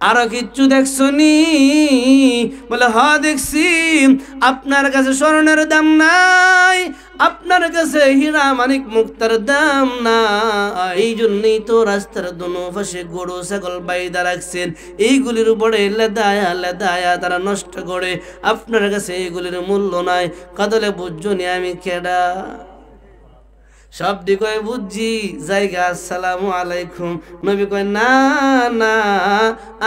আরো কিচ্ছু দেখছনি? বলে হ দেখছি। আপনার কাছে স্বর্ণের দাম নাই, আপনার কাছে হীরা মানিক মুক্তার দাম না, এই জন্যই তো রাস্তার দোনো পাশে গরু ছাগল বাইদা রাখছেন, এইগুলির উপরে লেদায়া লেদায়া তারা নষ্ট করে। আপনার কাছে এইগুলির মূল্য নাই। কাদলে বুঝছো নি আমি কেডা? সব কয় বুঝছি, জায়গা আসসালামু আলাইকুম। নবী কয় না না,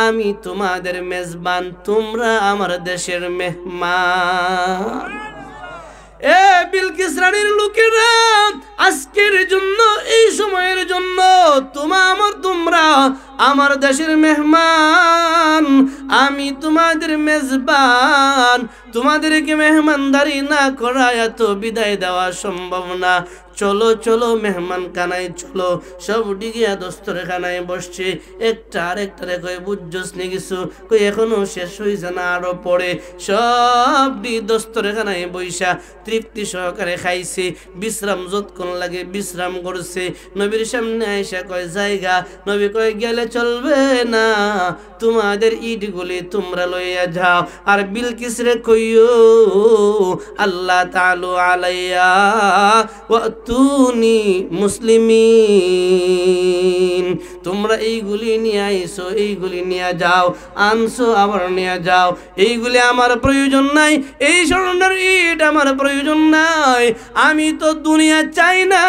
আমি তোমাদের মেজবান, তোমরা আমার দেশের মেহমান। এ বিলকিস রানীর লোকেরা, আজকের জন্য এই সময়ের জন্য তোমরা আমার দেশের মেহমান, আমি তোমাদের মেজবান। তোমাদেরকে মেহমানদারি না করা এত বিদায় দেওয়া সম্ভব না। চলো চলো মেহমান খানায় চলো। সব ডিগিয়া দস্তরখানায় বসছে, একটা আরেকটারে কই বুঝছস নি কিছু? কই এখনো শেষ হইছে না, আরো পরে। সব দস্তরখানায় বইসা তৃপ্তি সহকারে খাইছে, বিশ্রাম যতক্ষণ লাগে বিশ্রাম করছে। নবীর সামনে আইসা কয় জায়গা। নবী কয় গেলে চলবে না, তোমাদের ইটগুলি তোমরা লইয়া যাও। আর বিলকিস রে কইও আল্লাহ তাআলা আলাইয়া ওয়াতুনি মুসলিমিন, তোমরা এইগুলি নিয়ে আইসো, এইগুলি নিয়ে যাও, আনছো আবার নিয়ে যাও। এইগুলি আমার প্রয়োজন নাই, এই স্বর্ণের ইট আমার প্রয়োজন নাই। আমি তো দুনিয়া চাই না,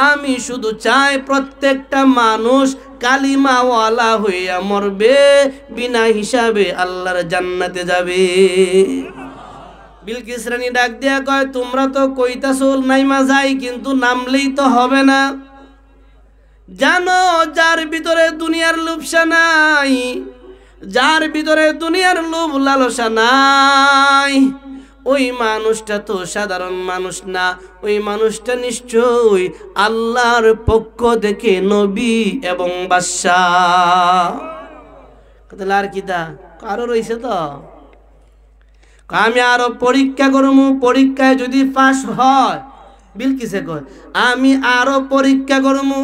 আমি শুধু চাই প্রত্যেকটা মানুষ কালিমাওয়ালা হইয়া মরবে, বিনা হিসাবে আল্লাহর জান্নাতে যাবে। বিলকিস রানী ডাক দিয়া কয় তোমরা তো কইতাছো নাইমা যাই, কিন্তু নামলেই তো হবে না। জানো যার ভিতরে দুনিয়ার লোভসা নাই, যার ভিতরে দুনিয়ার লোভ লালসা নাই, ওই মানুষটা তো সাধারণ মানুষ না। ওই মানুষটা নিশ্চয়ই আল্লাহর পক্ষ থেকে নবী এবং বাদশাহ। আর কিতা কারো রইছে তো? আমি আরো পরীক্ষা করবো, পরীক্ষায় যদি পাস হয়, বিলকিসে কয় আমি আরো পরীক্ষা করবো,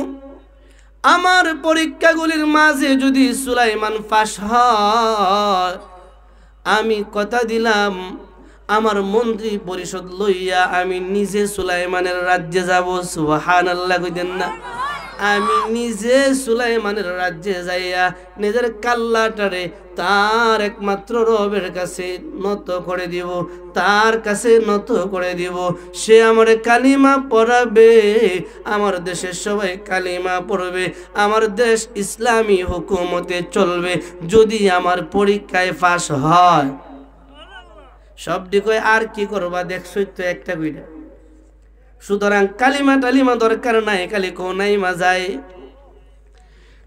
আমার পরীক্ষাগুলির মাঝে যদি সুলাইমান পাস হয়, আমি কথা দিলাম আমার মন্ত্রী পরিষদ লইয়া আমি নিজে সুলাইমানের রাজ্যে যাব। সুবহানাল্লাহ কইতেন না? আমি নিজে সুলাইমানের রাজ্যে যাইয়া নিজের কাল্লাটারে তার একমাত্র রবের কাছে নত করে দিব, তার কাছে নত করে দিব। সে আমার কালিমা পড়াবে, আমার দেশের সবাই কালিমা পড়বে, আমার দেশ ইসলামী হুকুমতে চলবে যদি আমার পরীক্ষায় পাস হয়। সব দিকে আর কি করবা? দেখছই তো একটা কইরা। সুতরাং কালিমা টালিমা দরকার নাই, খালি কোনাই মাজায়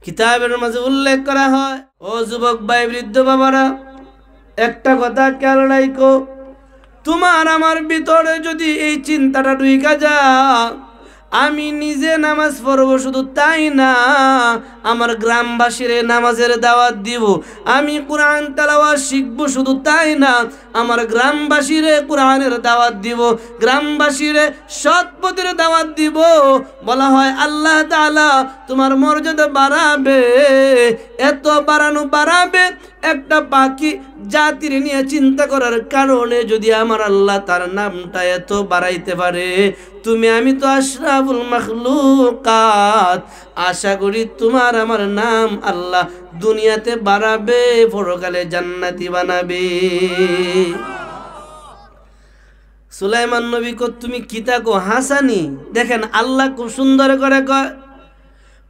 কিতাবের মাঝে উল্লেখ করা হয়। ও যুবক ভাই, বৃদ্ধ বাবারা, একটা কথা খেয়াল রাখো, তোমার আমার ভিতরে যদি এই চিন্তাটা ঢুইকা যা, আমি নিজে নামাজ পড়বো শুধু তাই না, আমার গ্রামবাসীরে নামাজের দাওয়াত দিব, আমি কোরআন তেলাওয়াত শিখবো শুধু তাই না, আমার গ্রামবাসীরে কোরআনের দাওয়াত দিব, গ্রামবাসীরে সৎ পথের দাওয়াত দিব। বলা হয় আল্লাহ তাআলা তোমার মর্যাদা বাড়াবে, এত বাড়াবে একটা পাখি জাতির নিয়ে চিন্তা করার কারণে যদি আমার আল্লাহ তার নামটা এত বাড়াইতে পারে, তুমি আমি তো আশরাফুল মাখলুকাত, আশা করি তোমার আমার নাম আল্লাহ দুনিয়াতে বাড়াবে, পরকালে জান্নাতি বানাবে। সুলাইমান নবী কো তুমি কিতা কো হাসানি? দেখেন আল্লাহ খুব সুন্দর করে কয়,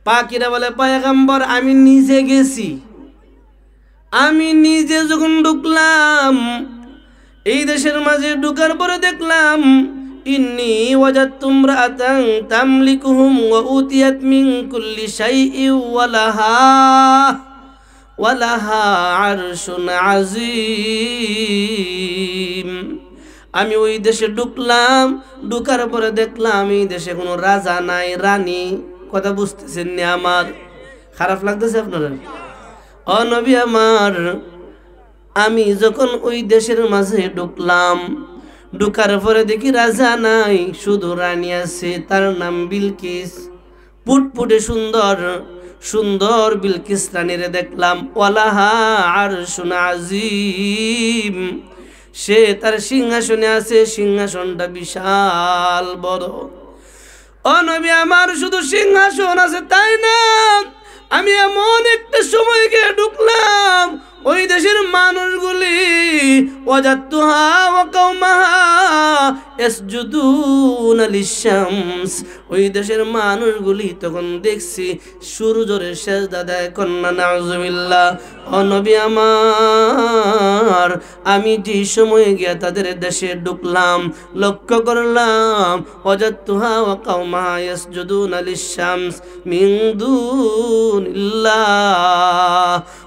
পাখিরা বলে পয়গম্বর আমি নিজে গেছি, আমি নিজে যখন ঢুকলাম এই দেশের মাঝে, ঢুকার পরে দেখলাম ইন্নী ওয়াজাদতু ইমরাআতান তামলিকুহুম ওয়া উতিয়াত মিন কুল্লি শাইইন ওয়া লাহা আরশুন আযীম। আমি ওই দেশে ঢুকলাম, ঢুকার পরে দেখলাম এই দেশে কোনো রাজা নাই, রানী। কথা বুঝতেছেন না? আমার খারাপ লাগতেছে আপনারা? ও নবী আমার, আমি যখন ওই দেশের মাঝে ঢুকলাম, ঢুকার পরে দেখি রাজা নাই, শুধু রানী আছে, তার নাম বিলকিস। ফুটফুটে সুন্দর, সুন্দর বিলকিস রানীরে দেখলাম, ওয়ালাহা আরশুন আযীম, সে তার সিংহাসনে আছে, সিংহাসনটা বিশাল বড়। ও নবী আমার, শুধু সিংহাসন আছে তাই না, আমি এমন একটা সময় গিয়ে ঢুকলাম, ওই দেশের মানুষগুলি ওয়াজাতুহা ওয়া কওমাহা ইয়াসজুদুনা লিশ-শামস, ওই দেশের মানুষগুলি তখন দেখছি সূর্যের সিজদা দেয়। কন্যা নাউজুবিল্লাহ। ও নবী আমার, আমি যে সময় গিয়া তাদের দেশে ঢুকলাম, লক্ষ্য করলাম ওয়াজাতুহা ওয়া কওমাহা ইয়াসজুদুনা লিশ-শামস মিন দুনিল্লাহ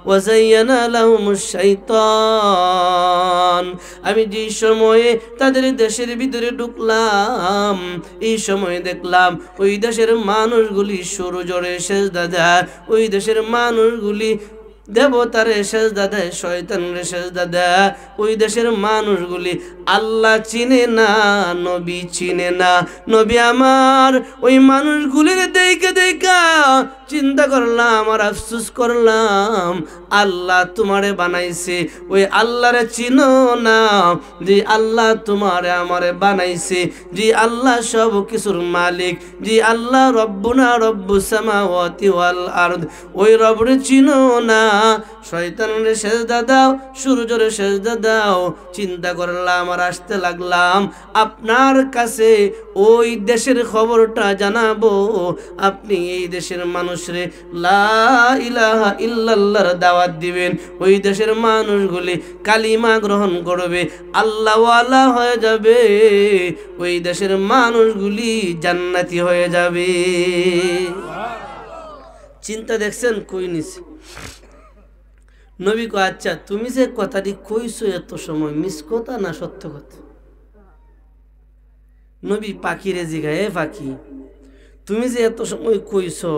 ওয়া যায়্যানা লাহুমুশ শাইতান। আমি যে সময়ে তাদের দেশের ভিতরে ঢুকলাম, এই সময় দেখলাম ওই দেশের মানুষগুলি সূর্যরে সিজদা দেয়, ওই দেশের মানুষগুলি দেবতারে সেজদা দেয়, শয়তানরে সেজদা দেয়। ওই দেশের মানুষগুলি আল্লাহ চিনে না, নবী চিনে না। নবী আমার ওই মানুষগুলির দেখে দেখা চিন্তা করলাম আর আফসোস করলাম, আল্লাহ তোমারে বানাইছে, ওই আল্লাহরে চিনো না, যে আল্লাহ তোমারে আমারে বানাইছে, যে আল্লাহ সব কিছুর মালিক, যে আল্লাহ রব্বুনা রব্বুস সামাওয়াতি ওয়াল আরদ, ওই রবরে চিনো না, শয়তানরে সেজদা দাও, সূর্যরে সেজদা দাও। চিন্তা করলাম আর আসতে লাগলাম আপনার কাছে, ওই দেশের খবরটা জানাবো, আপনি এই দেশের মানুষরে লা ইলাহা ইল্লাল্লাহর দাওয়াত দিবেন, ওই দেশের মানুষগুলি কালিমা গ্রহণ করবে, আল্লাহওয়ালা হয়ে যাবে, ওই দেশের মানুষগুলি জান্নাতি হয়ে যাবে। চিন্তা দেখছেন কই নিছে। নবী কয়, আচ্ছা তুমি যে কথাটি কইছো এত সময়, মিস কথা না সত্য কথা? নবী পাখিরে জিগায়, এ পাখি তুমি যে এত সময় কইছো,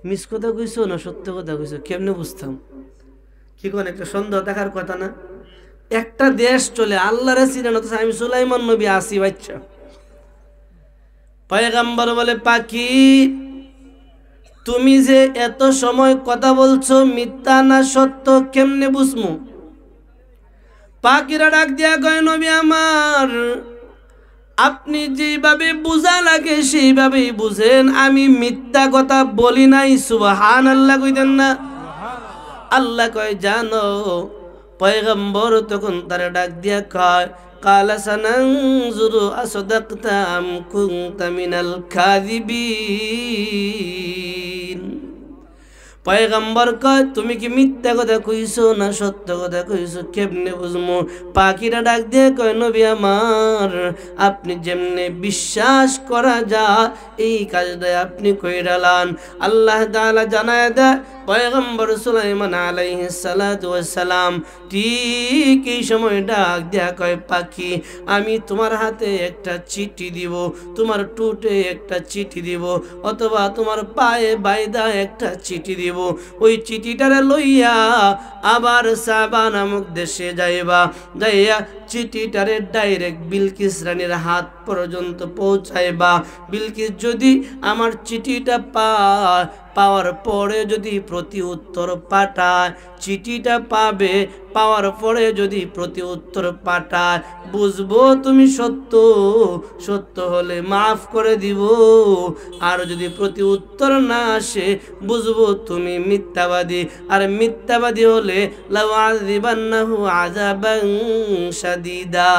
মিস কথা কইছো না সত্য কথা কইছো, কেমনে বুঝতাম? কি কোন একটা সন্দেহ দেখার কথা না? একটা দেশ চলে আল্লাহরে চিনে না, তো আমি সুলাইমান নবী আসি বাচ্চা। পয়গম্বর বলে, পাখি তুমি যে এত সময় কথা বলছো, মিথ্যা না সত্য কেমনে বুঝমু? পাখিরা ডাক দিয়া কয়, নবী আমার, আপনি যেভাবে বুঝা লাগে সেইভাবেই বুঝেন, আমি মিথ্যা কথা বলি নাই। সুবহানাল্লাহ কইতেন না? আল্লাহ কয়, জানো পয়গম্বর তখন তারা ডাক দিয়া কয়, কালা সানানজুরু আসাদাকতা আম কুনতা মিনাল কাযিবিন। পয়গম্বর কয়, তুমি কি মিথ্যা কথা কইছো না সত্য কথা কইছো, কেমনে বুঝমু? পাখিরা ডাক দিয়ে কয়, নবী আমার, আপনি যেমনে বিশ্বাস করা যায় এই কাজটা আপনি কইরালান। আল্লাহ তাআলা জানায় দেয়, পয়গম্বর সুলাইমান আলাইহিস সালাতু ওয়াস সালাম ঠিক এই সময় ডাক দেয়া কয়, পাখি আমি তোমার হাতে একটা চিঠি দিব, তোমার টুটে একটা চিঠি দিব, অথবা তোমার পায়ে বাইদা একটা চিঠি দিব। ওই চিঠিটারে লইয়া আবার সাবা নামক দেশে যাইবা, যাইয়া চিঠিটারে ডাইরেক্ট বিলকিস রানীর হাত পর্যন্ত পৌঁছাইবা। বিলকিস যদি আমার চিঠিটা পাওয়ার পরে যদি প্রতি উত্তর পাঠায়, চিঠিটা পাবে, পাওয়ার পরে যদি প্রতি উত্তর পাঠায়, বুঝবো তুমি সত্য, সত্য হলে মাফ করে দিব, আর যদি প্রতি উত্তর না আসে বুঝবো তুমি মিথ্যাবাদী, আর মিথ্যাবাদী হলে লাউআযিবান্নাহু আযাবান শাদীদা,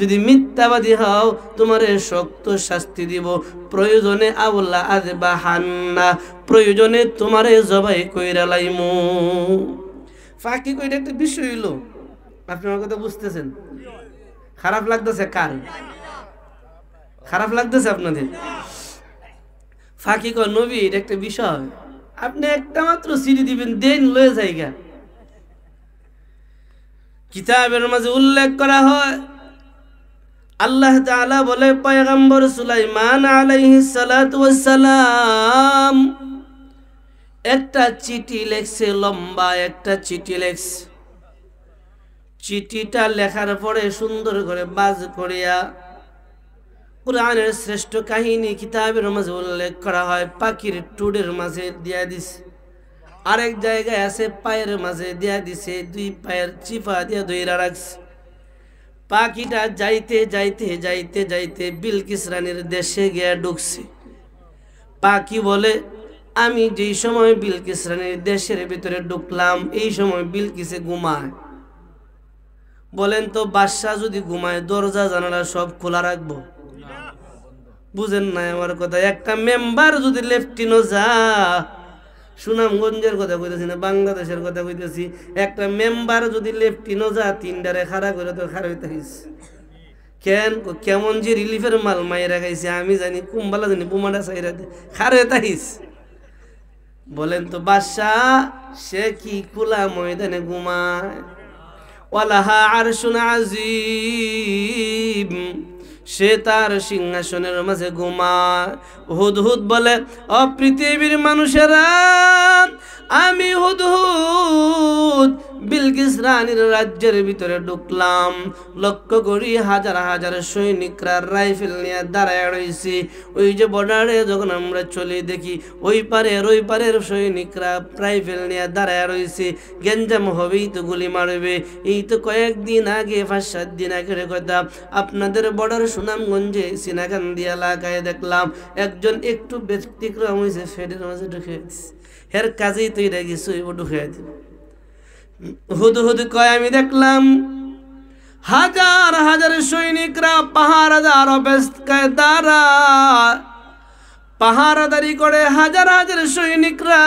যদি মিথ্যাবাদী হও তোমারে শক্ত শাস্তি দিব, প্রয়োজনে আউলা আযবাহান্না, প্রয়োজনে তোমারে জবাই কইরা লাইমু। ফাঁকি কইটা একটা বিষয় হইলো, আপনি আমার কথা বুঝতেছেন? খারাপ লাগতেছে কার? খারাপ লাগতেছে আপনাদের? ফাঁকি কয়, নবী এটা একটা বিষয়, আপনি একটা মাত্র সিঁড়ি দিবেন, দেন লয়ে যাইগা। কিতাবের মাঝে উল্লেখ করা হয়, আল্লাহ তাআলা বলে, পয়গম্বর সুলাইমান আলাইহিস সালাতু ওয়াস সালাম একটা চিঠি লেখছে, লম্বা একটা চিঠি লেখছে। চিঠিটা লেখার পরে সুন্দর করে বাজ করিয়া কুরআনের শ্রেষ্ঠ কাহিনী কিতাবের মাঝে উল্লেখ করা হয় পাখির টুডের মাঝে দিয়া দিছে, আরেক জায়গায় আছে পায়ের মাঝে দিয়া দিছে, দুই পায়ের চিপা দিয়া ধইরা রাখছে। পাখিটা যাইতে যাইতে যাইতে যাইতে বিলকিস রানীর দেশে গিয়া ঢুকছে। পাখি বলে, আমি যেই সময় বিলকিস রানীর দেশের ভিতরে ঢুকলাম এই সময় বিলকিসে ঘুমায়। বলেন তো বাদশা যদি ঘুমায় দরজা জানালা সব খোলা রাখবো? বুঝেন না আমার কথা? একটা মেম্বার যদি লেফটিনও যা, সুনামগঞ্জের কথা কইতেছি না, বাংলাদেশের কথা কইতেছি, একটা মেম্বার যদি লেফটিনও যা তিনটারে খাড়া করে তো খাড়া হইতে হইছে। কেন? কেমন যে রিলিফের মাল মাইরা গাইছে আমি জানি, কুম্বালা জানি বোমাটা চাইরা খাড়া হইতে হইছে। বলেন তো বাদশা সে কি খোলা ময়দানে ঘুমায়? ওয়ালাহা আরশুন আযীম, সে তার সিংহাসনের মাঝে ঘুমায়। হুদহুদ বলে, ও পৃথিবীর মানুষেরা, আমি হুদহুদ বিলকিস রানীর রাজ্যের ভিতরে ঢুকলাম, লক্ষ্য করি হাজার হাজার সৈনিকরা রাইফেল নিয়ে দাঁড়ায় রয়েছে। ওই যে বর্ডারে যখন আমরা চলে দেখি ওই পারের সৈনিকরা রাইফেল নিয়ে দাঁড়ায় রয়েছে, গেঞ্জাম হবেই তো গুলি মারবে। এই তো কয়েকদিন আগে 5-7 দিন আগের কথা, আপনাদের বর্ডার সুনামগঞ্জে সিনাকান্দি এলাকায় দেখলাম একজন একটু ব্যতিক্রম হয়েছে, ফেডের মাঝে ঢুকে গেছে। হের কাজেই তো এটা কিছু ঢুকে দিল। হুদহুদ কয়, আমি দেখলাম হাজার হাজার সৈনিকরা পাহারাদার অবস্থায় দাঁড়া পাহারাদারি করে, হাজার হাজার সৈনিকরা।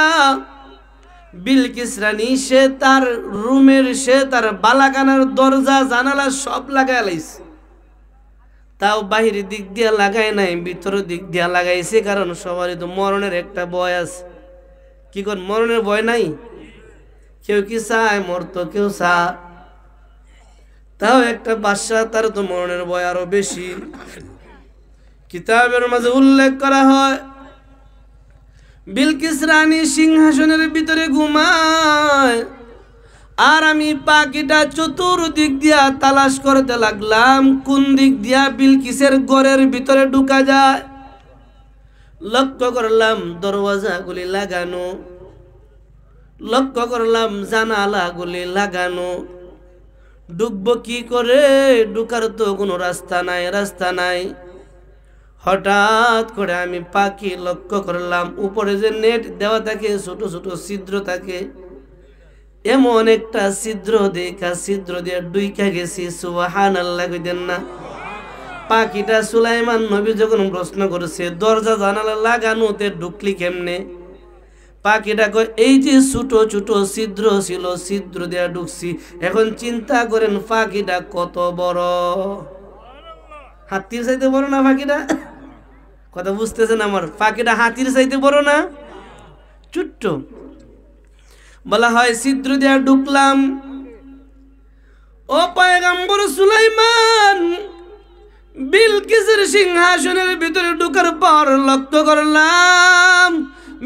বিলকিস রানী সে তার রুমের, সে তার বালাখানার দরজা জানালা সব লাগায় লাইছে, তাও বাহিরের দিক দিয়া লাগায় নাই, ভিতরের দিক দিয়া লাগাইছে। কারণ সবারই তো মরণের একটা ভয় আছে। কি কর, মরণের ভয় নাই? কেউ কি চায় মরতো? কেউ চায়? তাও একটা বাদশা, তার তো মরণের ভয় আরো বেশি। কিতাবের মাঝে উল্লেখ করা হয় বিলকিস রানী সিংহাসনের ভিতরে ঘুমায়, আর আমি পাখিটা চতুর্দিক দিয়া তালাশ করতে লাগলাম কোন দিক দিয়া বিলকিসের ঘরের ভিতরে ঢুকা যায়। লক্ষ্য করলাম দরওয়াজাগুলি লাগানো, লক্ষ্য করলাম জানালাগুলি লাগানো। ঢুকবো কি করে? ঢুকার তো কোনো রাস্তা নাই। হঠাৎ করে আমি পাখি লক্ষ্য করলাম উপরে যে নেট দেওয়া থাকে, ছোট ছোট ছিদ্র থাকে, এমন একটা ছিদ্র দিয়ে ডুইকা গেছি। সুবহানাল্লাহ কইতেন না? পাখিটা সুলাইমান নবী যখন প্রশ্ন করেছে দরজা জানালা লাগানোতে ঢুকলি কেমনে, পাখিটা কয়, এই যে ছোট ছোট ছিদ্র ছিল, ছিদ্র দিয়ে ঢুকছি। এখন চিন্তা করেন পাখিটা কত বড়। হাতির চাইতে বড় না পাখিটা? কথা বুঝতেছেন আমার? পাখিটা হাতির চাইতে বড় না, ছোট্ট। বলা হয় ছিদ্র দিয়ে ঢুকলাম। ও পয়গম্বর সুলাইমান, বিলকিসের সিংহাসনের ভিতরে ঢুকার পর লক্ষ্য করলাম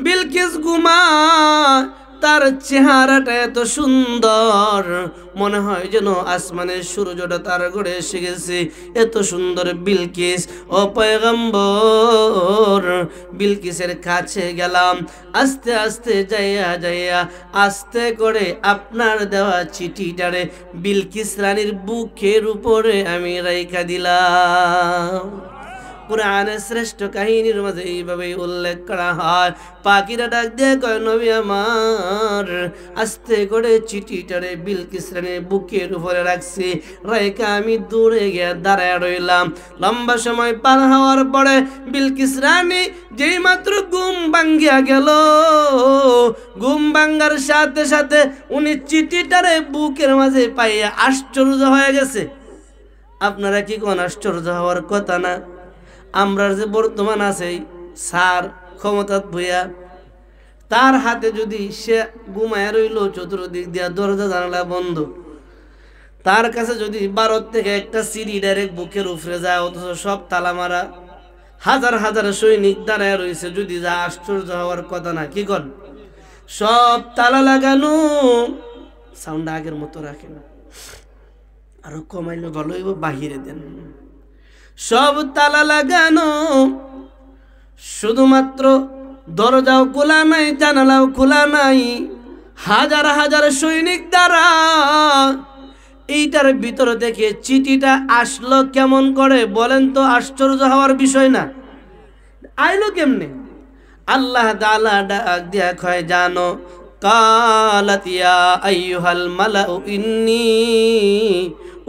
বিলকিস ঘুমায়। তার চেহারাটা এত সুন্দর, মনে হয় যেন আসমানের সূর্যটা তার ঘরে এসে গেছে, এত সুন্দর বিলকিস। ও পয়গম্বর, বিলকিসের কাছে গেলাম, আস্তে আস্তে যাইয়া আস্তে করে আপনার দেওয়া চিঠিটারে বিলকিস রানীর বুকের উপরে আমি রাইখা দিলাম। কুরআনের শ্রেষ্ঠ কাহিনীর মাঝে এইভাবে উল্লেখ করা হয়। পাখিরা ডাক দিয়ে কয়, নবী আমার, আস্তে করে চিঠিটারে বিলকিস রানীর বুকের উপরে রাখছি, রাইখা আমি দূরে গিয়ে দাঁড়ায় রইলাম। লম্বা সময় পার হওয়ার পরে বিলকিস রানী যেই মাত্র ঘুম ভাঙ্গিয়া গেল, ঘুম ভাঙ্গার সাথে সাথে উনি চিঠিটারে বুকের মাঝে পাইয়া আশ্চর্য হয়ে গেছে। আপনারা কি কোন আশ্চর্য হওয়ার কথা না? আমরা যে বর্তমান আছে স্যার ক্ষমতা ভূয়া, তার হাতে যদি সে ঘুমায় রইল, চতুর্দিক দিয়া দরজা জানালা বন্ধ, তার কাছে যদি ভারত থেকে একটা সিঁড়ি ডাইরেক্ট বুকের উপরে যায়, অথচ সব তালা মারা, হাজার হাজার সৈনিক দাঁড়ায় রয়েছে, যদি যা আশ্চর্য হওয়ার কথা না? কি কর, সব তালা লাগানো, সাউন্ড আগের মতো রাখেন, আরো কমাইলে ভালো হইব, বাহিরে দেন। সব তালা লাগানো, শুধুমাত্র দরজাও খোলা নাই, জানালাও খোলা নাই। হাজার হাজার সৈনিক দ্বারা এইটার ভিতর থেকে চিঠিটা আসলো কেমন করে বলেন তো? আশ্চর্য হওয়ার বিষয় না? আইলো কেমনে? আল্লাহ তাআলা ডাক দিয়া কয়, জানো, কালাত ইয়া আইয়ুহাল মালাউ ইন্নী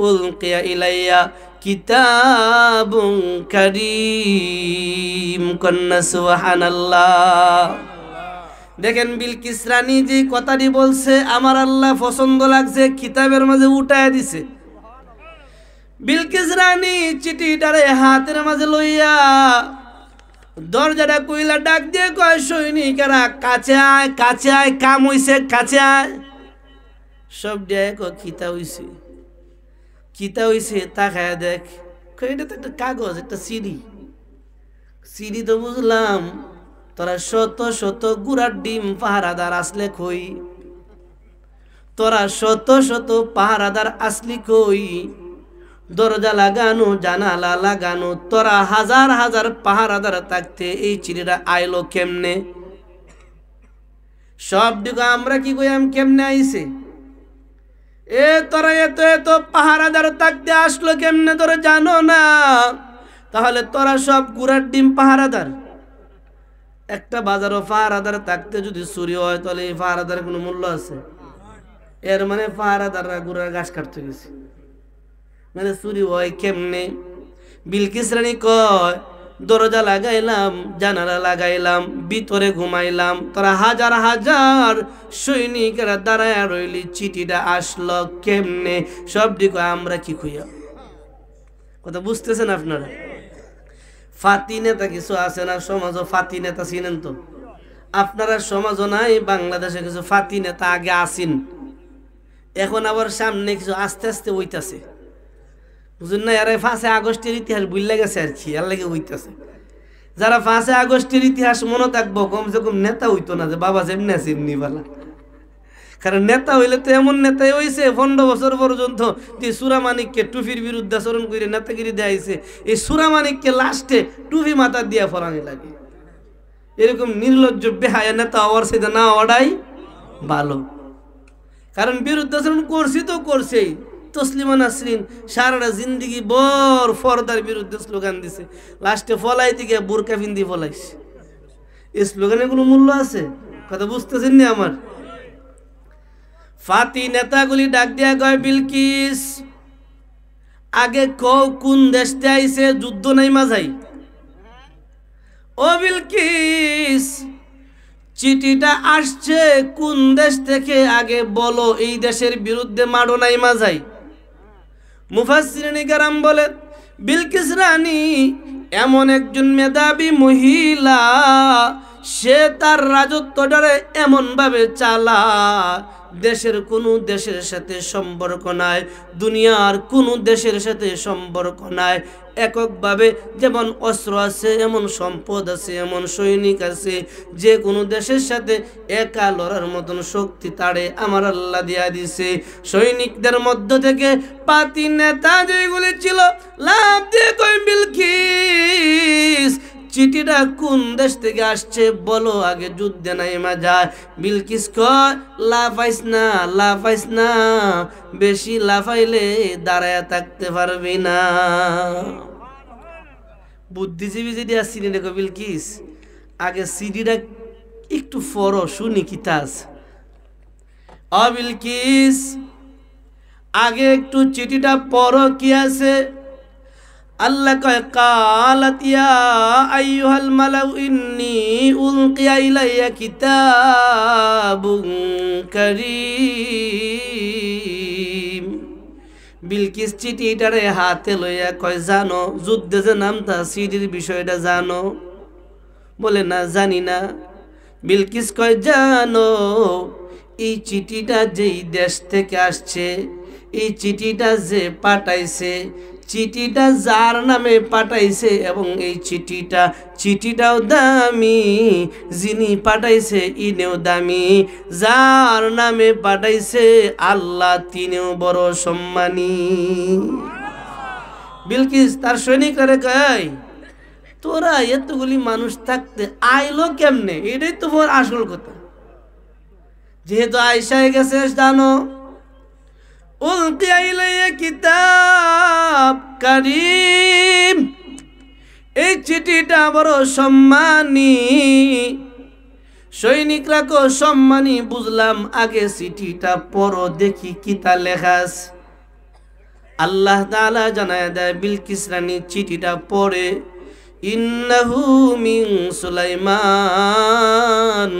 উলকিয়া ইলাইয়া কিতাবুন কারীম। কন্না সুবহানাল্লাহ। দেখেন বিলকিস রানী যে কথাটি বলছে, আমার আল্লাহ পছন্দ লাগছে, কিতাবের মাঝে উঠায় দিছে। বিলকিস রানী চিঠিটারে হাতের মাঝে লইয়া দরজাটা কইলা ডাক দিয়ে কয়, সৈনিকেরা কাছে আয়, কাছে আয়, কাম হইছে, কাছে আয়। সব দিয়ে কিতা হইছে, কিতা হইছে তাকায় দেখ, এটা তো একটা কাগজ, একটা সিডি। সিডি তো বুঝলাম, তোরা শত শত গুড়ার ডিম পাহারাদার আসলে কই? তোরা শত শত পাহারাদার আসলি কই? দরজা লাগানো, জানালা লাগানো, তোরা হাজার হাজার পাহারাদার থাকতে এই চিঠিটা আইলো কেমনে? সব দিকে আমরা কি কইম, কেমনে আইছে? এ তোরা এত এত পাহারাদার থাকতে আসলো কেমনে তোরা জানো না? তাহলে তোরা সব গুড়ার ডিম পাহারাদার। একটা বাজারও পাহারাদার থাকতে যদি চুরি হয়, তাহলে এই পাহারাদার কোনো মূল্য আছে? এর মানে পাহারাদাররা গুড়ার ঘাস কাটতে গেছে, মানে চুরি হয় কেমনে? বিলকিস রানী কয়, দরজা লাগাইলাম, জানালা লাগাইলাম, ভিতরে ঘুমাইলাম, তোরা হাজার হাজার সৈনিকেরা দাঁড়ায় রইলি, চিঠিটা আসলো কেমনে? সব দিকে আমরা কি খুঁয়া। কথা বুঝতেছেন আপনারা? ফাতি নেতা কিছু আছে না সমাজও? ফাতি নেতা চিনেন তো আপনারা? সমাজও নাই, বাংলাদেশে কিছু ফাতি নেতা আগে আসেন, এখন আবার সামনে কিছু আস্তে আস্তে হইতাছে, বুঝুন না? এরা 5 আগস্টের ইতিহাস ভুলে গেছে আর কি, আর লাগে হইতাছে। যারা 5 আগস্টের ইতিহাস মনে থাকবো, কমসে কম নেতা হইতো না যে বাবা যেমনি আছে এমনি বালা। কারণ নেতা হইলে তো এমন নেতাই হয়েছে 15 বছর পর্যন্ত যে সুরামানিককে টুপির বিরুদ্ধে আচরণ করে নেতাগিরি দেয়াইছে, এই সুরামানিককে লাস্টে টুপি মাথা দিয়া ফরানি লাগে। এরকম নির্লজ্জ বেহায়া নেতা হওয়ার সেটা না হওয়াটাই ভালো। কারণ বিরুদ্ধাচরণ করছি তো করছেই। তসলিমা নাসরিন সারাটা জিন্দিগি বর ফরদার বিরুদ্ধে স্লোগান দিছে, লাস্টে ফলাই থেকে বোরকা ফিন্দি ফলাইছে। এই স্লোগানের কোনো মূল্য আছে? কথা বুঝতেছেন না আমার? ফাতি নেতাগুলি ডাক দিয়া কয়, বিলকিস আগে কও কোন দেশ থেকে আইছে, যুদ্ধ নাই মাঝাই। ও বিলকিস, চিঠিটা আসছে কোন দেশ থেকে আগে বলো, এই দেশের বিরুদ্ধে মারো নাই মাঝাই। মুফাসসিরিন কেরাম বলে, বিলকিস রানী এমন একজন মেধাবী মহিলা, সে তার রাজত্বটারে এমন ভাবে চালা, দেশের কোনো দেশের সাথে সম্পর্ক নাই, দুনিয়ার কোনো দেশের সাথে সম্পর্ক নাই। এককভাবে যেমন অস্ত্র আছে, এমন সম্পদ আছে, এমন সৈনিক আছে, যে কোনো দেশের সাথে একা লড়ার মতন শক্তি তারে আমার আল্লাহ দিয়া দিছে। সৈনিকদের মধ্য থেকে পাতি নেতা যেগুলি ছিল, লাভ দিয়ে কই, বিলকিস চিঠিটা কোন দেশ থেকে আসছে বলো, আগে যুদ্ধে নাইমা যায়। বিলকিস কয়, লাফাইস না, লাফাইস না, বেশি লাফাইলে দাঁড়ায় থাকতে পারবি না। বুদ্ধিজীবী যদি আসছিনি দেখো, বিলকিস আগে সিডিটা একটু পড়ো, শুনি কি তাস। বিলকিস আগে একটু চিঠিটা পড়ো কি আছে। আল্লাহ কয়, কালাত ইয়া আইয়ুহাল মালাউ ইন্নী উলকিয়া ইলাইয়া কিতাবুন কারীম। বিলকিস চিঠিটারে হাতে লইয়া কয়, জানো যুদ্ধে যে নামতা চিঠির বিষয়টা জানো? বলে, না জানি না। বিলকিস কয়, জানো এই চিঠিটা যেই দেশ থেকে আসছে, এই চিঠিটা যে পাঠাইছে, চিঠিটা যার নামে পাঠাইছে, এবং এই চিঠিটাও দামি, যিনি পাঠাইছে ইনেও দামি, যার নামে পাঠাইছে আল্লাহ তিনিও বড় সম্মানী। বিলকিস তার সৈনিকরা কয়, তোরা এতগুলি মানুষ থাকতে আইলো কেমনে, এটাই তো বড় আসল কথা। যেহেতু আয়েশা গেছে জানো, উলকিয়া ইলাইয়া কিতাব কারীম, এই চিঠিটা বড় সম্মানী। সৈনিকরা কো সম্মানী বুঝলাম, আগে চিঠিটা পড়ো দেখি কিতা লেখা আছে। আল্লাহ তাআলা জানায় দেয় বিলকিস রানী চিঠিটা পড়ে, ইন্নাহু মিন সুলাইমান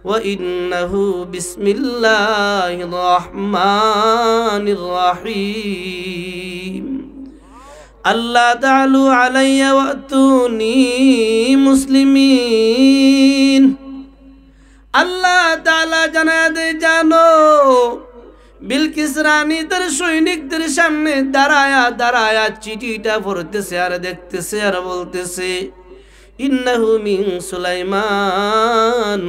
ওয়া ইন্নাহু বিসমিল্লাহির রহমানির রহিম, আল্লাহ তাআলু আলাইয়া ওয়াতুনি মুসলিমিন। আল্লাহ তাআলা জানায় দেয়, জানো বিলকিস রানী তার সৈনিকদের সামনে দাঁড়ায়া দাঁড়ায়া চিঠিটা পড়তেছে আর দেখতেছে আর বলতেছে, ইন্নাহু মিন সুলাইমান।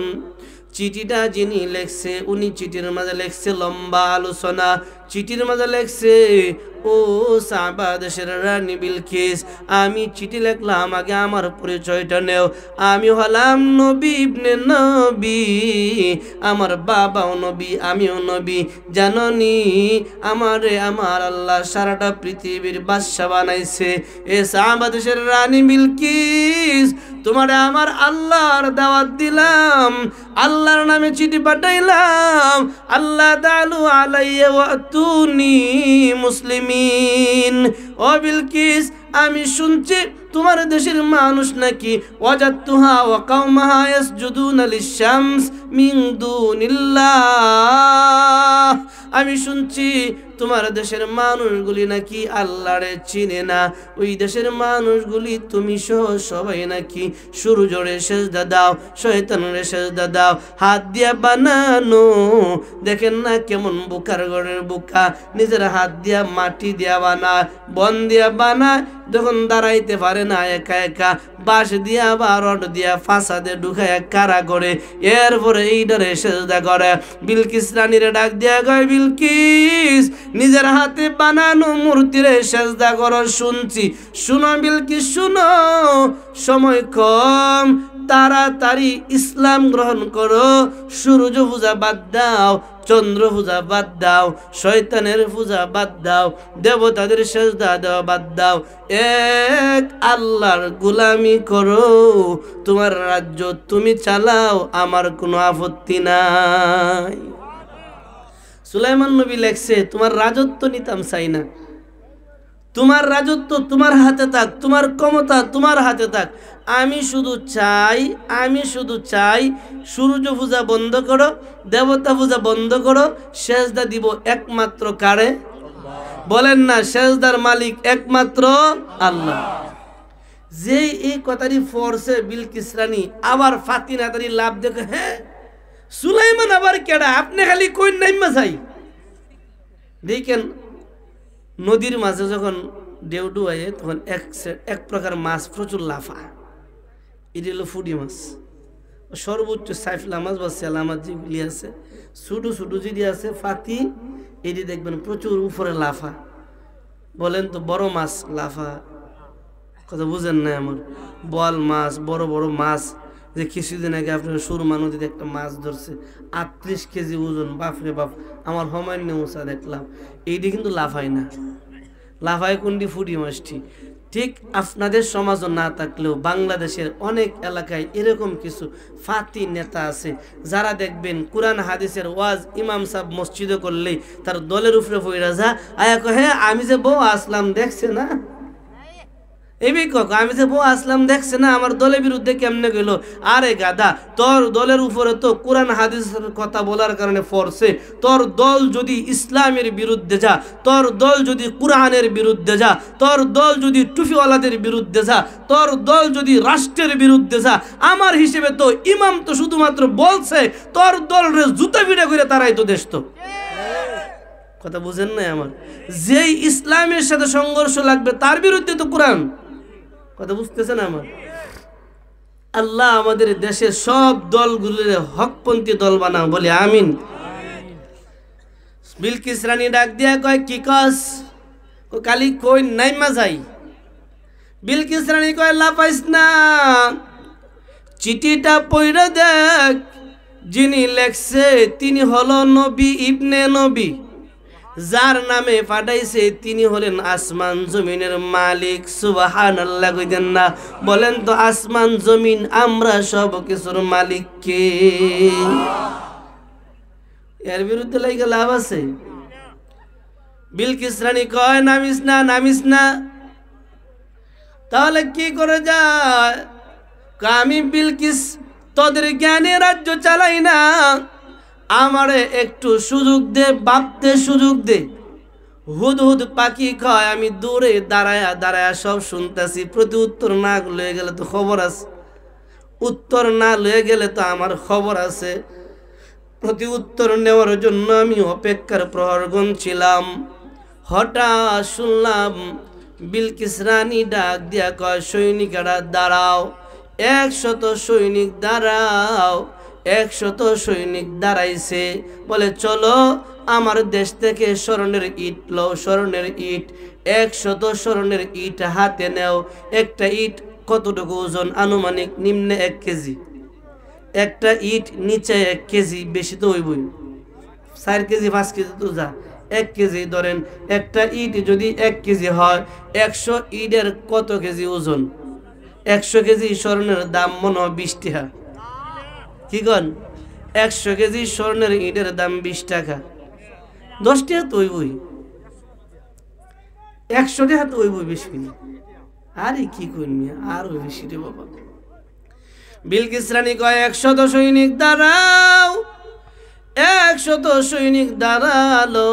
চিঠিটা যিনি লেখছে উনি চিঠির মাঝে লেখছে লম্বা আলোচনা। চিঠির মাঝে লেখছে, ও সাবা দেশের রানী বিলকিস, আমি চিঠি লিখলাম, আগে আমার পরিচয়টা নেও। আমি হলাম নবী ইবনে নবী, আমার বাবাও নবী, আমিও নবী। জাননি আমার আল্লাহ সারাটা পৃথিবীর বাদশা বানাইছে। এ সাবা দেশের রানী বিলকিস, তোমারে আমার আল্লাহর দাওয়াত দিলাম, আল্লাহর নামে চিঠি পাঠাইলাম, আল্লাহ তাআলা আলাইয়া ওয়াতুনি মুসলিমিন। ও বিলকিস, আমি শুনছি তোমার দেশের মানুষ নাকি ওয়াজাতুহা ওয়া কওমাহা ইয়াসজুদুনা লিশ-শামস মিন দুনিল্লাহ। আমি শুনছি তোমার দেশের মানুষগুলি নাকি আল্লাহরে চিনে না। ওই দেশের মানুষগুলি তুমি সহ সবাই নাকি সূর্যরে সেজদা দাও, শয়তানরে সেজদা দাও। হাত দিয়া বানানো, দেখেন না কেমন বুকার ঘরের বুকা, নিজের হাত দিয়া মাটি দিয়া বানায়, বন দিয়া বানায়, যখন দাঁড়াইতে পারে না একা একা বাঁশ দিয়া বা রড দিয়া ফাঁসাদে ঢুকায় কারা করে, এরপরে এইটারে সেজদা করে। বিলকিস রানীরে ডাক দিয়া কয়, বিলকিস নিজের হাতে বানানো মূর্তিরে সেজদা করো শুনছি। শুনো বিলকিস শুনো, সময় কম, তাড়াতাড়ি ইসলাম গ্রহণ করো। সূর্য পূজা বাদ দাও, চন্দ্র পূজা বাদ দাও, শয়তানের পূজা বাদ দাও, দেবতাদের সেজদা দেওয়া বাদ দাও, এক আল্লাহর গোলামি করো, তোমার রাজ্য তুমি চালাও, আমার কোনো আপত্তি নাই। সুলাইমান নবী লেখছে, তোমার রাজত্ব নিতাম চাই না, তোমার রাজত্ব তোমার হাতে থাক, তোমার ক্ষমতা তোমার হাতে থাক। আমি শুধু চাই সূর্য পূজা বন্ধ করো, দেবতা পূজা বন্ধ করো, সেজদা দিব একমাত্র কারে? বলেন না, সেজদার মালিক একমাত্র আল্লাহ। যেই এই কথাটি ফরছে বিলকিস রানী আবার ফাতিনাতারি লাভ দেখে, হ্যাঁ সুলাইমান আবার কেডা, আপনি খালি কই নাইমা যাই। দেখেন নদীর মাঝে যখন ঢেউ ডুবাইয়ে তখন এক প্রকার মাছ প্রচুর লাফা, এটি হলো ফুটি মাছ। সর্বোচ্চ সাইফলা মাছ বা সেলা মাছ যেগুলি আছে, ছোটো ছোটো যদি আছে ফাতি, এটি দেখবেন প্রচুর উপরে লাফা। বলেন তো বড় মাছ লাফা, কথা বুঝেন না আমার? বল মাছ, বড় বড় মাছ, যে কিছুদিন আগে আপনার সুরমা নদীতে একটা মাছ ধরছে 38 কেজি ওজন, বাপরে বাপ, আমার হমান্য উঁচা দেখলাম। এইটি কিন্তু লাফায় না, লাফায় কোনটি? ফুটি মাছটি। ঠিক আপনাদের সমাজও না থাকলেও বাংলাদেশের অনেক এলাকায় এরকম কিছু ফাতি নেতা আছে, যারা দেখবেন কোরআন হাদিসের ওয়াজ ইমাম সাহেব মসজিদে করলেই তার দলের উপরে পইরা যা আয়া কয়, হ্যাঁ আমি যে বউ আসলাম দেখছে না, আমি যে বউ আসলাম দেখছে না, আমার দলের বিরুদ্ধে কেমনে গেল। আরে গাধা, তোর দলের উপরে তো কোরআন হাদিসের কথা বলার কারণে ফরছে। তোর দল যদি ইসলামের বিরুদ্ধে যা, তোর দল যদি কোরআনের বিরুদ্ধে যা, তোর দল যদি টুপিওয়ালাদের বিরুদ্ধে যা, তোর দল যদি রাষ্ট্রের বিরুদ্ধে যা, আমার হিসেবে তো ইমাম তো শুধুমাত্র বলছে তোর দলরে জুতা পিটা করে তারাই তো দেশ। তো কথা বুঝেন নাই আমার? যেই ইসলামের সাথে সংঘর্ষ লাগবে তার বিরুদ্ধে তো কোরআন। কথা বুঝতেছেন আমার? আল্লাহ আমাদের দেশের সব দলগুলোর হকপন্থী দল বানাও, বলি আমিন। বিলকিস রানী ডাক দিয়া কয়, কি কস? কালি কই নাইমা যাই। বিলকিস রানী কয় লাফাইস না, চিঠিটা পড়ে দেখ, যিনি লেখছে তিনি হলো নবী ইবনে নবী, যার নামে পাঠাইছে তিনি হলেন আসমান জমিনের মালিক। সুবহানাল্লাহ কইতেন না? বলেন তো আসমান জমিন আমরা সব কিছুর মালিক কে? এর বিরুদ্ধে লাগে লাভ আছে? বিলকিস রানী কয় নামিস না, নামিস না। তাহলে কি করে যায়? আমি বিলকিস তোদের জ্ঞানে রাজ্য চালাই না, আমারে একটু সুযোগ দে, ভাবতে সুযোগ দে। হুদহুদ পাখি কয় আমি দূরে দাঁড়ায়া দাঁড়ায়া সব শুনতেছি, প্রতি উত্তর না লয়ে গেলে তো খবর আছে, উত্তর না লয়ে গেলে তো আমার খবর আছে। প্রতি উত্তর নেওয়ার জন্য আমি অপেক্ষার প্রহর গুনছিলাম। হঠাৎ শুনলাম বিলকিস রানী ডাক দিয়া কয় সৈনিকেরা দাঁড়াও, 100 সৈনিক দাঁড়াও। 100 সৈনিক দাঁড়াইছে। বলে চলো আমার দেশ থেকে স্মরণের ইট লও, স্মরণের ইট। 100 স্মরণের ইট হাতে নেও। একটা ইট কতটুকু ওজন? আনুমানিক নিম্নে 1 কেজি। একটা ইট নিচে 1 কেজি, বেশি তো হইবই, 4 কেজি 5 কেজি তো যা, 1 কেজি ধরেন। একটা ইট যদি 1 কেজি হয়, 100 ইটের কত কেজি ওজন? 100 কেজি স্বর্ণের দাম মনে হয় 20 টাকা। কি কন? 100 কেজি স্বর্ণের ইটের দাম 20 টাকা। 10 টাকা তো হইবই, 100 টাকা তো হইবই, বেশি কিনা। আরে কি করবি, আরো বেশি রে বাবা। বিলকিস রানী কয় 100 সৈনিক দাঁড়াও। 100 সৈনিক দাঁড়ালো।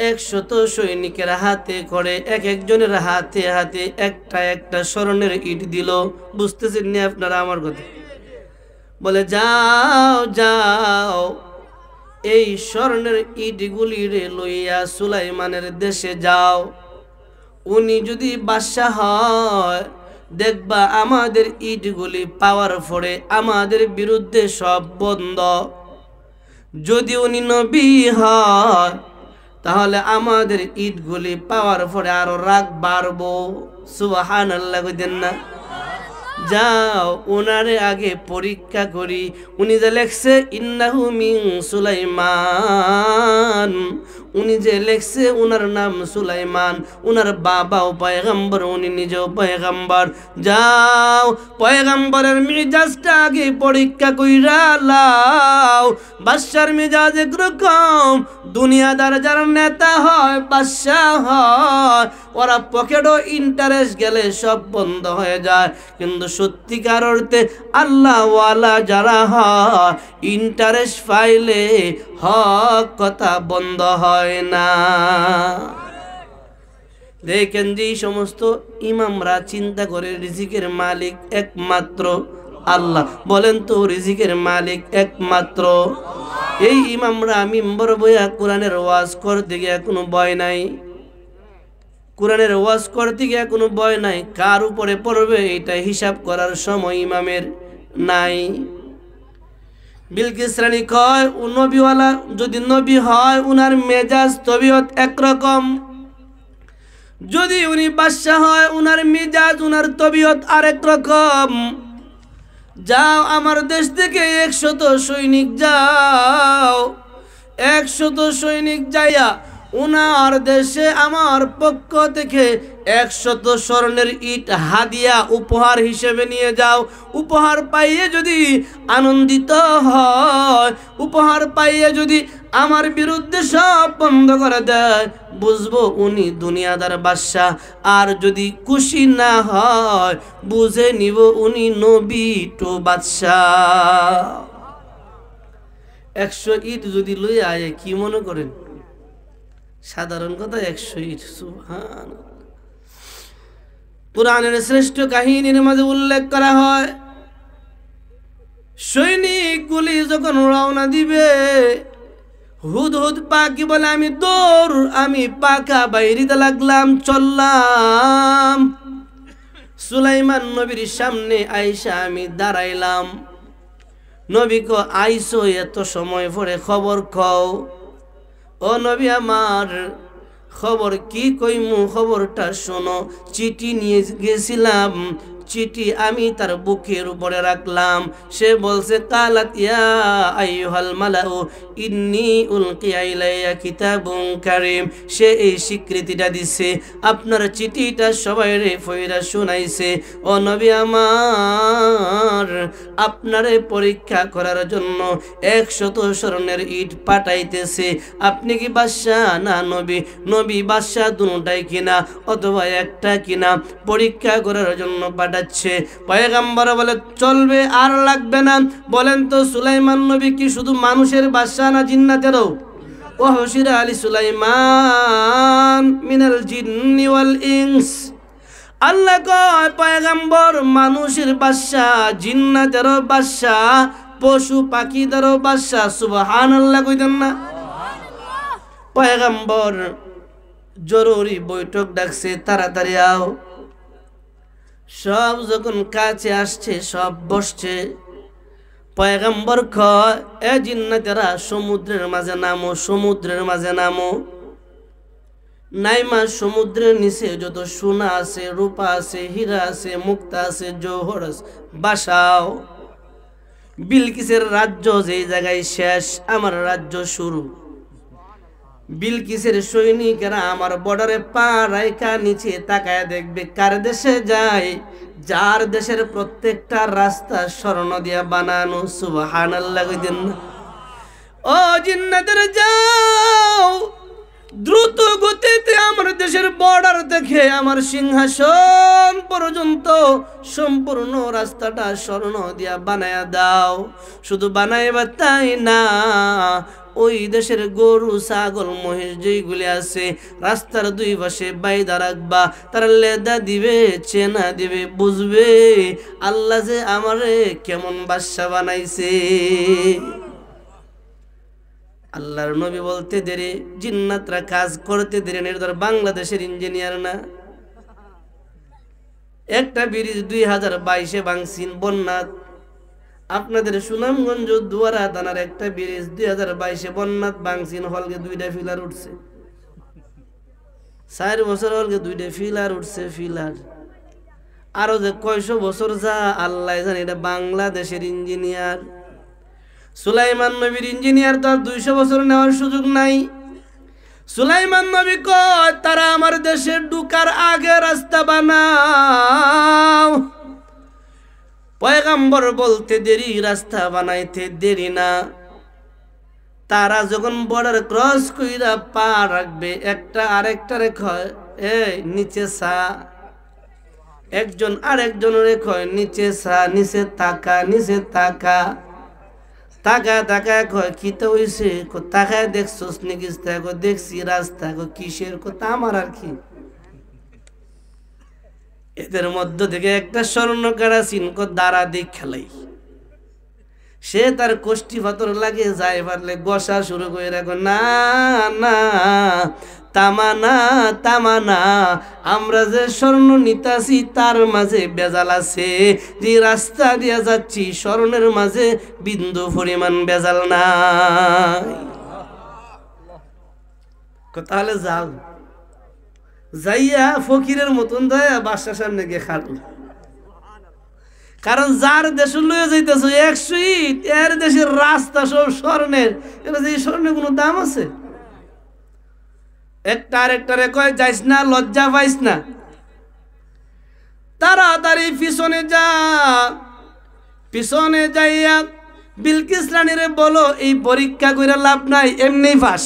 100 সৈনিকের হাতে করে এক একজনের হাতে হাতে একটা একটা স্মরণের ইট দিল। বুঝতেছেন না আপনারা আমার কথা? বলে যাও যাও, এই স্মরণের ইটগুলি রে লইয়া সুলাইমানের দেশে যাও। উনি যদি বাদশা হয়, দেখবা আমাদের ইটগুলি পাওয়ার পরে আমাদের বিরুদ্ধে সব বন্ধ। যদি উনি নবী হয়, তাহলে আমাদের ইটগুলি পাওয়ার পরে আরো রাগ বাড়বো। সুবহানাল্লাহ কইতেন না? যাও উনারে আগে পরীক্ষা করি। উনি যে লেখছে ইন্নাহু মিন সুলাইমান, উনি যে লেখছে উনার নাম সুলাইমান, উনার বাবাও পয়গম্বর, উনি নিজেও পয়গম্বর। যাও পয়গম্বরের মিজাজটা আগে পরীক্ষা কইরা লাও। বাদশার মিজাজ একরকম, দুনিয়াদার যারা নেতা হয়, বাদশা হয়, ওরা পকেটও ইন্টারেস্ট গেলে সব বন্ধ হয়ে যায়। কিন্তু সত্যিকার অর্থে আল্লাহওয়ালা যারা হয়, ইন্টারেস্ট পাইলে হক কথা বন্ধ হয় না। দেখেন যে সমস্ত ইমামরা চিন্তা করে রিজিকের মালিক একমাত্র আল্লাহ। বলেন তো রিজিকের মালিক একমাত্র। এই ইমামরা মিম্বর বইয়া কোরআনের ওয়াজ করতে গিয়ে কোনো ভয় নাই, কোরআনের ওয়াজ করতে গিয়ে কোনো ভয় নাই। কার উপরে পড়বে এটা হিসাব করার সময় ইমামের নাই। বিলকিস রানী কয় ও নবীওয়ালা যদি নবী হয়, উনার মেজাজ তবিয়ত একরকম। যদি উনি বাদশাহ হয়, উনার মেজাজ উনার তবিয়ত আরেক রকম। যাও আমার দেশ থেকে 100 সৈনিক যাও, 100 সৈনিক যাইয়া উনার দেশে আমার পক্ষ থেকে 100 স্বর্ণের ইট হাদিয়া উপহার হিসেবে নিয়ে যাও। উপহার পাইয়ে যদি আনন্দিত হয়, উপহার পাইয়ে যদি আমার বিরুদ্ধে সব বন্ধ করে দেয়, বুঝবো উনি দুনিয়াদার বাদশা। আর যদি খুশি না হয়, বুঝে নিব উনি নবী তো বাদশা। 100 ইট যদি লই আয়, কি মনে করেন? সাধারণ কথা, 100 ইট। সুবহানাল্লাহ। কুরআনের শ্রেষ্ঠ কাহিনীর মাঝে উল্লেখ করা হয়, সৈনিকগুলি যখন রওনা দিবে, হুদহুদ পাখি বলে আমি পাখা বাইরিতে লাগলাম, চললাম। সুলাইমান নবীর সামনে আইসা আমি দাঁড়াইলাম। নবী কো আইসো এত সময় পরে, খবর কও। ও নবী আমার, খবর কি কইমু খবরটা শোনো। চিঠি নিয়ে গেছিলাম, চিঠি আমি তার বুকের উপরে রাখলাম। সে বলছে কালাত ইয়া আইয়ুহাল মালাউ ইন্নী উলকিয়া ইলাইয়া কিতাবুন কারীম। সে এই স্বীকৃতিটা দিছে, আপনার চিঠিটা সবাইরে ফইরা শুনাইছে। ও নবী আমার, আপনারে পরীক্ষা করার জন্য 100 স্বর্ণের ইট পাঠাইতেছে। আপনি কি বাদশা না নবী? নবী বাদশা দুটাই কিনা অথবা একটা কিনা পরীক্ষা করার জন্য পাঠাচ্ছে। পয়গম্বর বলে চলবে, আর লাগবে না। বলেন তো সুলাইমান নবী কি শুধু মানুষের বাদশা না জিন্নাতেরও? ও হশিরা আলী সুলাইমান মিনাল জিন্নি ওয়াল ইনস। আল্লাহ কয় পয়গম্বর মানুষের বাদশা, জিন্নাতেরও বাদশা, পশু পাখিদেরও বাদশা। সুবহানাল্লাহ কইতেন না? পয়গম্বর জরুরি বৈঠক ডাকছে, তাড়াতাড়ি আও। সব যখন কাছে আসছে, সব বসছে। পয়গম্বর কয় এ জিন্নাতেরা সমুদ্রের মাঝে নামো, সমুদ্রের মাঝে নামো। নাইমা সমুদ্রের নিচে যত সোনা আছে, রূপা আছে, হীরা আছে, মুক্তা আছে, জৌহর আছে, বাসাও। বিলকিসের রাজ্য যেই জায়গায় শেষ, আমার রাজ্য শুরু। বিলকিসের সৈনিকেরা আমার বর্ডারে পা রাইখা নিচে তাকায় দেখবে কার দেশে যায়, যার দেশের প্রত্যেকটা রাস্তা স্বর্ণ দিয়া বানানো। সুবহানাল্লাহ কইতেন না? ও জিন্নাতের যাও, দ্রুত গতিতে আমার দেশের বর্ডার দেখে আমার সিংহাসন পর্যন্ত সম্পূর্ণ রাস্তাটা স্বর্ণ দিয়া বানায়া দাও। শুধু বানাইবা তাই না, ওই দেশের গরু ছাগল মহিষ যেইগুলি আছে রাস্তার দুই পাশে বাইদা রাখবা। তারা লেদা দিবে, চেনা দিবে, বুঝবে আল্লাহ যে আমারে কেমন বাদশা বানাইছে। আল্লাহর নবী বলতে দেরি, জিন্নাতরা কাজ করতে দেরি। নির্দর বাংলাদেশের ইঞ্জিনিয়ার না। একটা ব্রিজ 2022-এ ভাঙছিন বন্যা। আপনাদের সুনামগঞ্জ দুয়ারা থানার একটা ব্রিজ 2022-এ বন্যাত ভাঙছিন, হলকে 2টা ফিলার উঠছে। 4 বছর হলকে 2টা ফিলার উঠছে। ফিলার আরো যে কয়শো বছর যা আল্লাহ জানে। এটা বাংলাদেশের ইঞ্জিনিয়ার। সুলাইমান নবীর ইঞ্জিনিয়ার তো আর 200 বছর নেওয়ার সুযোগ নাই। সুলাইমান নবী কয় তারা আমার দেশে ঢুকার আগে রাস্তা বানাও। পয়গম্বর বলতে দেরি, রাস্তা বানাইতে দেরি না। তারা যখন বর্ডার ক্রস কইরা পা রাখবে, একটা আরেকটারে কয় এই নিচে সা। একজন আরেকজনের কয় নিচে সা, নিচে তাকা, নিচে তাকা। তাকা তাকা কয় কি তো হইছে? তাকায় দেখছস নাকি? দেখছি রাস্তা। কিসের? কথা আমার আর কি। এদের মধ্য থেকে একটা স্বর্ণ কাটা চিনক দ্বারা দিক খেলাই। সে তার কোষ্ঠী পাথর লাগে যায় পারলে গসা শুরু করে রাখো। না না, তামানা তামানা, আমরা যে স্বর্ণ নিতাছি তার মাঝে বেজাল আছে। যে রাস্তা দিয়া যাচ্ছি স্বর্ণের মাঝে বিন্দু পরিমাণ বেজাল নাই। তাহলে যাও, যাইয়া ফকিরের মতন দয়া বাদশার সামনে গিয়ে খাটো। কারণ যার দেশ লয়ে যাইতেছ 100 ইট, এর দেশের রাস্তা সব স্বর্ণের। এটা যে স্বর্ণের কোনো দাম আছে? একটা আরেকটারে কয় যাইস না, লজ্জা পাইস না, তাড়াতাড়ি পিছনে যা। পিছনে যাইয়া বিলকিস রানীরে বলো এই পরীক্ষা কইরা লাভ নাই, এমনি পাস।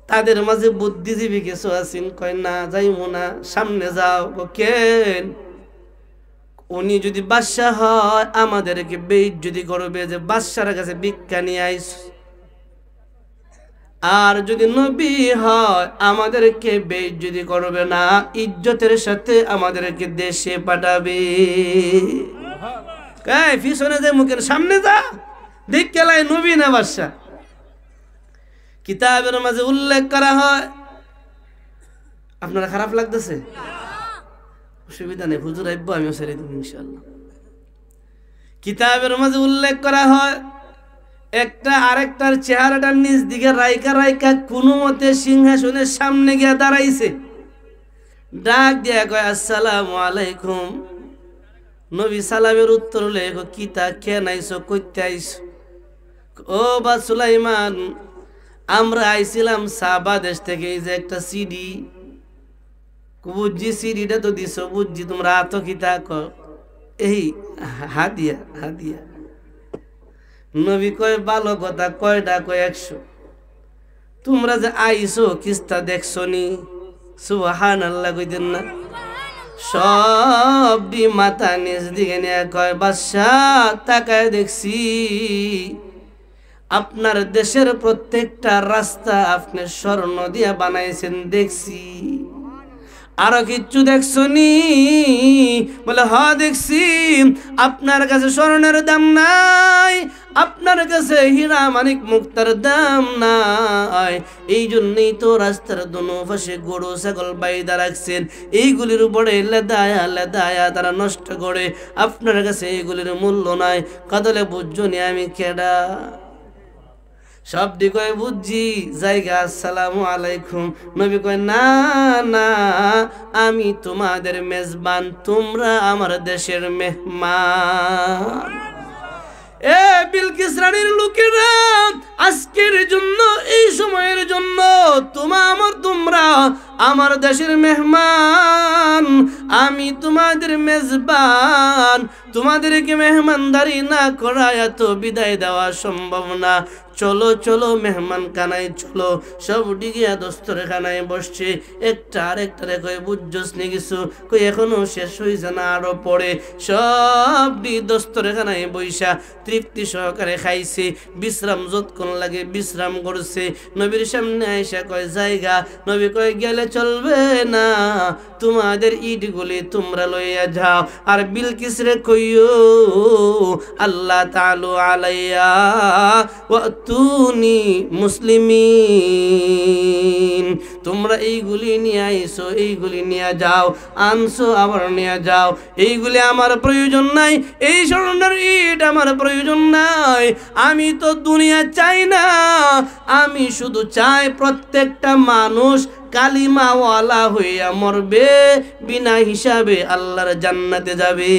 তাদের মাঝে বুদ্ধিজীবী কিছু আছেন, কয় না যাইমু না, সামনে যাও। কেন? উনি যদি বাদশা হয় আমাদেরকে বেইজ্জতি করবে, যে বাদশার কাছে ভিক্ষা নিয়ে আইস। আর যদি নবী হয় আমাদেরকে বেইজ্জতি করবে না, ইজ্জতের সাথে আমাদেরকে দেশে পাঠাবে। পিছনে যে মুখের সামনে যা, ভিক্ষা লাই নবী না বাদশা। কিতাবের মাঝে উল্লেখ করা হয়। আপনারা খারাপ লাগতেছে? অসুবিধা নেই, হুজুর আইব, আমিও ছেড়ে দেব ইনশাআল্লাহ। কিতাবের মাঝে উল্লেখ করা হয় একটা আরেকটার চেহারাটার নিচ দিকে রাইকা রাইকা কোনো মতে সিংহাসনের সামনে গিয়ে দাঁড়াইছে। ডাক দিয়া কয় আসসালামু আলাইকুম। নবী সালামের উত্তর হলে কিতা কেন আইছো, কইতে আইছো? ও বা সুলাইমান, আমরা আইছিলাম সাবা দেশ থেকে, এই যে একটা সিডি, বুঝছি সিডিটা তো দিছ, বুঝছি তোমরা আতো কিতা কর, এই হাদিয়া হাদিয়া। নবী কয় ভালো কথা, কয়টা? কয় 100। তোমরা যে আইছো কিস্তা দেখছো নি? সুবহানাল্লাহ কইতেন না? সব দি মাথা নিজ দিকে নিয়ে কয় বাদশাহ তাকায় দেখছি আপনার দেশের প্রত্যেকটা রাস্তা আপনি স্বর্ণ দিয়া বানাইছেন দেখছি। আরো কিচ্ছু দেখছো নি? বলে হ দেখছি। আপনার কাছে স্বর্ণের দাম নাই, আপনার কাছে হীরা মানিক মুক্তার দাম নাই, এই জন্যই তো রাস্তার দোনো পাশে গরু ছাগল বাইদা রাখছেন, এইগুলির উপরে লেদায়া লেদায়া তারা নষ্ট করে, আপনার কাছে এইগুলির মূল্য নাই। কাদলে বুঝছো নি আমি কেডা? সব দিকে বুঝছি জায়গা আসসালামু আলাইকুম। নবী কয় না না, আমি তোমাদের মেজবান, তোমরা আমার দেশের মেহমান। এ বিলকিস রানীর লোকেরা, আজকের জন্য এই সময়ের জন্য তোমরা আমার দেশের মেহমান, আমি তোমাদের মেজবান। তোমাদেরকে মেহমানদারি না করায় তো বিদায় দেওয়া সম্ভব না। চলো চলো মেহমান খানায় চলো। সব ডিগিয়া দস্তরখানায় বসছে, একটা আরেকটারে কয়ে বুঝছস নি কিছু? কই এখনো শেষ হইছে না, আরো পরে। সব দস্তরখানায় বইসা তৃপ্তি সহকারে খাইছে, বিশ্রাম যতক্ষণ লাগে বিশ্রাম করছে। নবীর সামনে আইসা কয় জায়গা। নবী কয় গেলে চলবে না, তোমাদের ইটগুলি তোমরা লইয়া যাও। আর বিলকিস রে কইও আল্লাহ তাআলা আলাইয়া ওয়াতুনি মুসলিমিন, তোমরা এইগুলি নিয়ে আইসো, এইগুলি নিয়ে যাও, আনছো আবার নিয়ে যাও। এইগুলি আমার প্রয়োজন নাই, এই স্বর্ণের ইট আমার প্রয়োজন নাই। আমি তো দুনিয়া চাই না, আমি শুধু চাই প্রত্যেকটা মানুষ কালিমাওয়ালা হইয়া মরবে, বিনা হিসাবে আল্লাহর জান্নাতে যাবে।